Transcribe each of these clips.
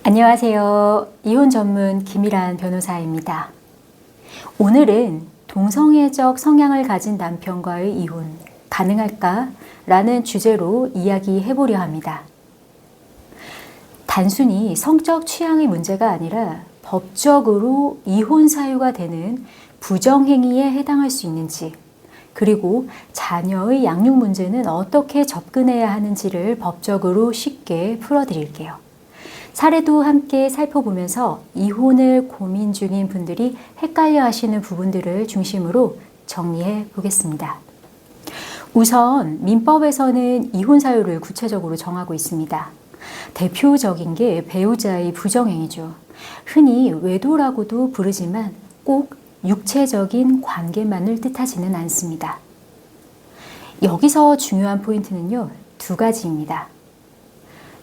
안녕하세요. 이혼 전문 김일환 변호사입니다. 오늘은 동성애적 성향을 가진 남편과의 이혼 가능할까? 라는 주제로 이야기해 보려 합니다. 단순히 성적 취향의 문제가 아니라 법적으로 이혼 사유가 되는 부정행위에 해당할 수 있는지, 그리고 자녀의 양육 문제는 어떻게 접근해야 하는지를 법적으로 쉽게 풀어드릴게요. 사례도 함께 살펴보면서 이혼을 고민 중인 분들이 헷갈려 하시는 부분들을 중심으로 정리해 보겠습니다. 우선 민법에서는 이혼 사유를 구체적으로 정하고 있습니다. 대표적인 게 배우자의 부정행위죠. 흔히 외도라고도 부르지만 꼭 육체적인 관계만을 뜻하지는 않습니다. 여기서 중요한 포인트는요, 두 가지입니다.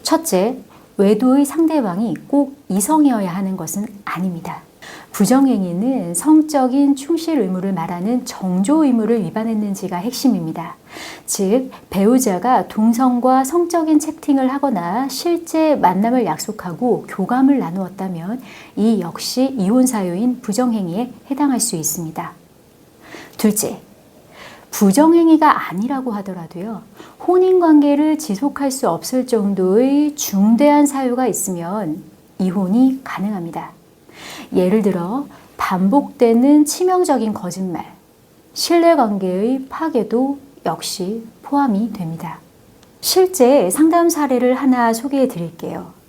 첫째, 외도의 상대방이 꼭 이성이어야 하는 것은 아닙니다. 부정행위는 성적인 충실 의무를 말하는 정조 의무를 위반했는지가 핵심입니다. 즉, 배우자가 동성과 성적인 채팅을 하거나 실제 만남을 약속하고 교감을 나누었다면 이 역시 이혼 사유인 부정행위에 해당할 수 있습니다. 둘째, 부정행위가 아니라고 하더라도요, 혼인관계를 지속할 수 없을 정도의 중대한 사유가 있으면 이혼이 가능합니다. 예를 들어 반복되는 치명적인 거짓말, 신뢰관계의 파괴도 역시 포함이 됩니다. 실제 상담 사례를 하나 소개해 드릴게요.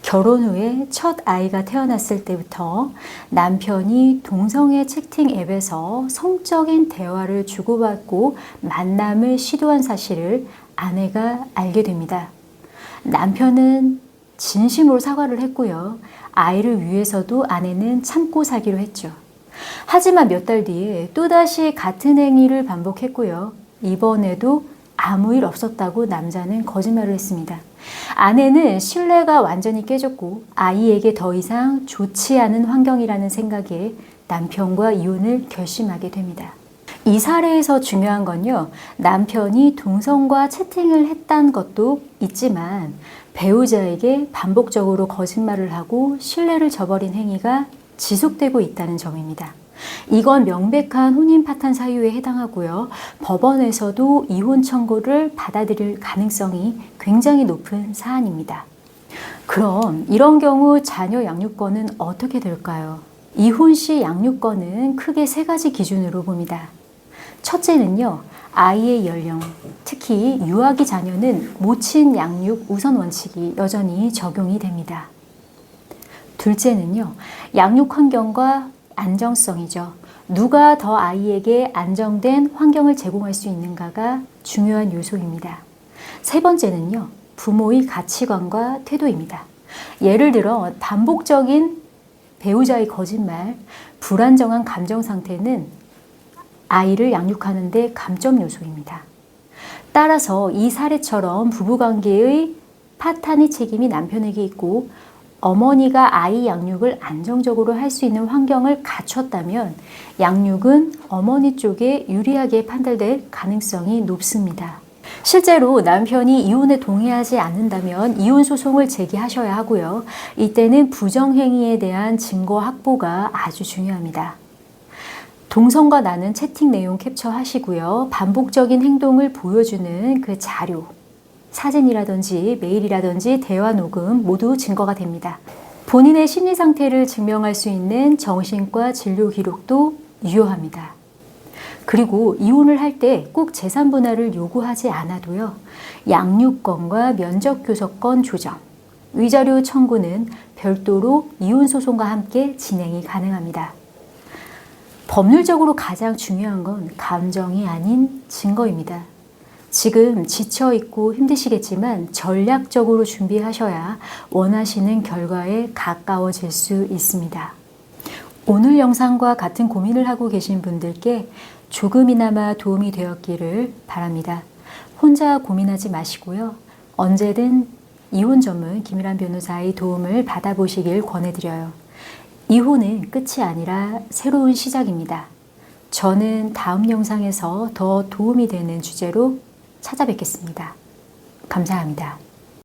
결혼 후에 첫 아이가 태어났을 때부터 남편이 동성애 채팅 앱에서 성적인 대화를 주고받고 만남을 시도한 사실을 아내가 알게 됩니다. 남편은 진심으로 사과를 했고요. 아이를 위해서도 아내는 참고 살기로 했죠. 하지만 몇 달 뒤에 또다시 같은 행위를 반복했고요. 이번에도 아무 일 없었다고 남자는 거짓말을 했습니다. 아내는 신뢰가 완전히 깨졌고 아이에게 더 이상 좋지 않은 환경이라는 생각에 남편과 이혼을 결심하게 됩니다. 이 사례에서 중요한 건요, 남편이 동성과 채팅을 했다는 것도 있지만 배우자에게 반복적으로 거짓말을 하고 신뢰를 저버린 행위가 지속되고 있다는 점입니다. 이건 명백한 혼인 파탄 사유에 해당하고요. 법원에서도 이혼 청구를 받아들일 가능성이 굉장히 높은 사안입니다. 그럼 이런 경우 자녀 양육권은 어떻게 될까요? 이혼 시 양육권은 크게 세 가지 기준으로 봅니다. 첫째는요, 아이의 연령, 특히 유아기 자녀는 모친 양육 우선 원칙이 여전히 적용이 됩니다. 둘째는요, 양육 환경과 안정성이죠. 누가 더 아이에게 안정된 환경을 제공할 수 있는가가 중요한 요소입니다. 세 번째는요, 부모의 가치관과 태도입니다. 예를 들어 반복적인 배우자의 거짓말, 불안정한 감정 상태는 아이를 양육하는 데 감점 요소입니다. 따라서 이 사례처럼 부부관계의 파탄의 책임이 남편에게 있고 어머니가 아이 양육을 안정적으로 할 수 있는 환경을 갖췄다면 양육은 어머니 쪽에 유리하게 판단될 가능성이 높습니다. 실제로 남편이 이혼에 동의하지 않는다면 이혼 소송을 제기하셔야 하고요. 이때는 부정행위에 대한 증거 확보가 아주 중요합니다. 동성과 나눈 채팅 내용 캡처하시고요. 반복적인 행동을 보여주는 그 자료, 사진이라든지 메일이라든지 대화 녹음 모두 증거가 됩니다. 본인의 심리 상태를 증명할 수 있는 정신과 진료 기록도 유효합니다. 그리고 이혼을 할 때 꼭 재산 분할을 요구하지 않아도요, 양육권과 면적교섭권 조정, 위자료 청구는 별도로 이혼 소송과 함께 진행이 가능합니다. 법률적으로 가장 중요한 건 감정이 아닌 증거입니다. 지금 지쳐있고 힘드시겠지만 전략적으로 준비하셔야 원하시는 결과에 가까워질 수 있습니다. 오늘 영상과 같은 고민을 하고 계신 분들께 조금이나마 도움이 되었기를 바랍니다. 혼자 고민하지 마시고요. 언제든 이혼 전문 김일환 변호사의 도움을 받아보시길 권해드려요. 이혼은 끝이 아니라 새로운 시작입니다. 저는 다음 영상에서 더 도움이 되는 주제로 찾아뵙겠습니다. 감사합니다.